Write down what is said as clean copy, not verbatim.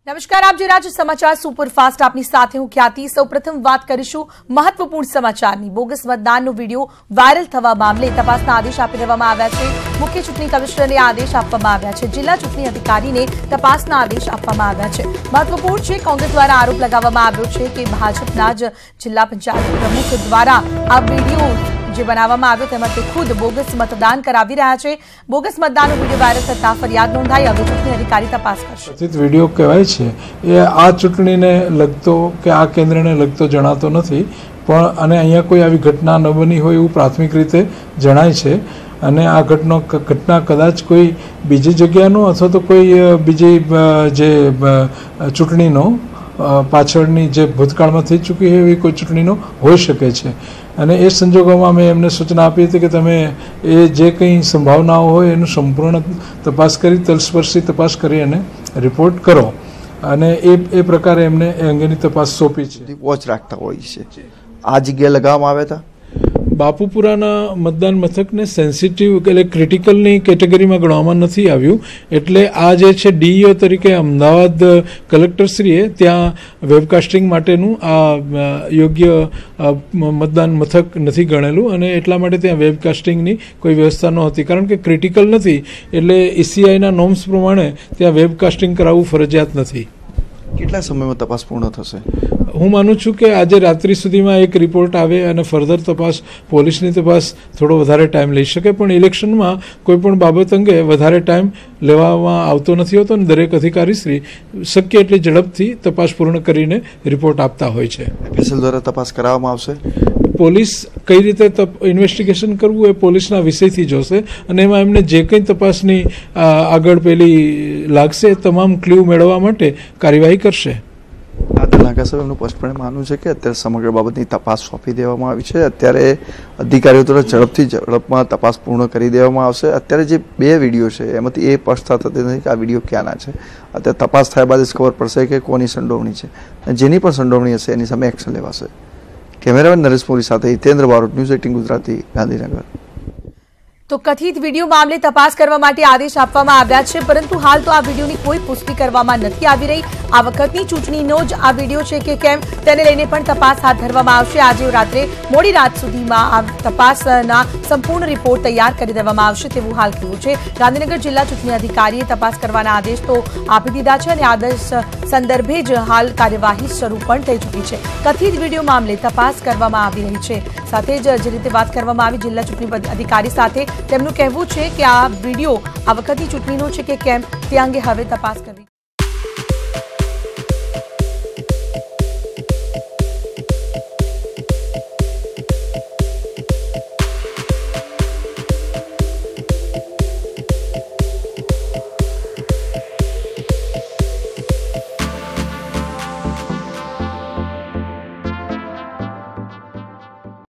નમસ્કાર, આપ જોઈ રહ્યા છો સમાચાર સુપરફાસ્ટ. આપની સાથે હું ખ્યાતિ. સૌપ્રથમ વાત કરીશું મહત્વપૂર્ણ સમાચારની. બોગસ મતદાનનો વિડીયો વાયરલ થવા મામલે તપાસના આદેશ આપી દેવામાં આવ્યા છે. મુખ્ય ચૂંટણી કમિશનરને આદેશ આપવામાં આવ્યા છે. જિલ્લા ચૂંટણી અધિકારીને તપાસના આદેશ આપવામાં આવ્યા છે. મહત્વપૂર્ણ છે, કોંગ્રેસ દ્વારા આરોપ લગાવવામાં આવ્યો છે કે ભાજપના જ જિલ્લા પંચાયત પ્રમુખ દ્વારા આ વિડીયો જે બનાવવામાં આવ્યો તેમાં તે ખુદ બોગસ મતદાન કરાવી રહ્યા છે. બોગસ મતદાનનો વિડીયો વાયરલ થતા ફરિયાદ નોંધાઈ. હવે ચૂંટણી અધિકારી તપાસ કરશે. કથિત વિડીયો કહેવાય છે એ આ ચૂંટણીને લગતો કે આ કેન્દ્રને લગતો જણાતો નથી, પણ અને અહીંયા કોઈ આવી ઘટના ન બની હોય એવું પ્રાથમિક રીતે જણાય છે. અને આ ઘટના કદાચ કોઈ બીજી જગ્યાનો અથવા તો કોઈ બીજી જે ચૂંટણીનો પાછળની જે ભૂતકાળમાં થઈ ચૂકી હોય એવી કોઈ ચૂંટણીનો હોઈ શકે છે. અને એ સંજોગોમાં મેં એમને સૂચના આપી હતી કે તમે એ જે કંઈ સંભાવનાઓ હોય એનું સંપૂર્ણ તપાસ કરી, તલસ્પર્શી તપાસ કરી અને રિપોર્ટ કરો. અને એ પ્રકારે એમને એ અંગેની તપાસ સોંપી છે. વોચ રાખતા હોય છે. આ જગ્યાએ લગાવવામાં આવ્યા હતા. બાપુપુરાના મતદાન મથકને સેન્સિટિવ એટલે ક્રિટિકલની કેટેગરીમાં ગણવામાં નથી આવ્યું, એટલે આ જે છે ડીઈઓ તરીકે અમદાવાદ કલેક્ટરશ્રીએ ત્યાં વેબકાસ્ટિંગ માટેનું આ યોગ્ય મતદાન મથક નથી ગણેલું અને એટલા માટે ત્યાં વેબકાસ્ટિંગની કોઈ વ્યવસ્થા નહોતી. કારણ કે ક્રિટિકલ નથી એટલે ઈસીઆઈના નોર્મ્સ પ્રમાણે ત્યાં વેબકાસ્ટિંગ કરાવવું ફરજિયાત નથી. કેટલા સમયમાં તપાસ પૂર્ણ થશે? હું માનું છું કે આજે રાત્રિ સુધીમાં એક રિપોર્ટ આવે અને ફર્ધર તપાસ, પોલીસની તપાસ થોડો વધારે ટાઈમ લઈ શકે, પણ ઇલેક્શનમાં કોઈ પણ બાબત અંગે વધારે ટાઈમ લેવામાં આવતો નથી હોતો અને દરેક અધિકારીશ્રી શક્ય એટલી ઝડપથી તપાસ પૂર્ણ કરીને રિપોર્ટ આપતા હોય છે. એફએસએલ દ્વારા તપાસ કરાવવામાં આવશે. પોલીસ કઈ રીતે ઇન્વેસ્ટિગેશન કરવું એ પોલીસના વિષયથી જોશે અને એમાં એમને જે કંઈ તપાસની આગળ પેલી લાગશે તમામ ક્લ્યુ મેળવવા માટે કાર્યવાહી કરશે. નાગા સાહેબ એમનું સ્પષ્ટપણે માનવું છે કે અત્યારે સમગ્ર બાબતની તપાસ સોંપી દેવામાં આવી છે. અત્યારે અધિકારીઓ દ્વારા ઝડપમાં તપાસ પૂર્ણ કરી દેવામાં આવશે. અત્યારે જે બે વિડીયો છે એમાંથી એ સ્પષ્ટતા થતી નથી કે આ વિડીયો ક્યાંના છે. અત્યારે તપાસ થયા બાદ જ ખબર પડશે કે કોની સંડોવણી છે. જેની પણ સંડોવણી હશે એની સામે એક્શન લેવાશે. કેમેરામેન નરેશ મોરી સાથે હિતેન્દ્ર બારોટ, ન્યૂઝ 18 ગુજરાતી, ગાંધીનગર. તો કથિત વિડીયો મામલે તપાસ કરવા માટે આદેશ આપવામાં આવ્યા છે, પરંતુ હાલ તો આ વિડીયોની કોઈ પુષ્ટિ કરવામાં નથી આવી રહી. આ વખતની ચૂંટણીનો જ આ વિડીયો છે કે કેમ તેને લઈને પણ તપાસ હાથ ધરવામાં આવશે. આજે રાત્રે મોડી રાત સુધીમાં આ તપાસના સંપૂર્ણ રિપોર્ટ તૈયાર કરી દેવામાં આવશે તેવું હાલ કહ્યું છે. ગાંધીનગર જિલ્લા ચૂંટણી અધિકારીએ તપાસ કરવાના આદેશ તો આપી દીધા છે અને આદેશ સંદર્ભે જ હાલ કાર્યવાહી શરૂ પણ થઈ ચૂકી છે. કથિત વિડીયો મામલે તપાસ કરવામાં આવી રહી છે. સાથે જ જે રીતે વાત કરવામાં આવી જિલ્લા ચૂંટણી અધિકારી સાથે, તેમનું કહેવું છે કે આ વિડીયો આ વખતની ચૂંટણીનો છે કે કેમ તે અંગે હવે તપાસ કરવી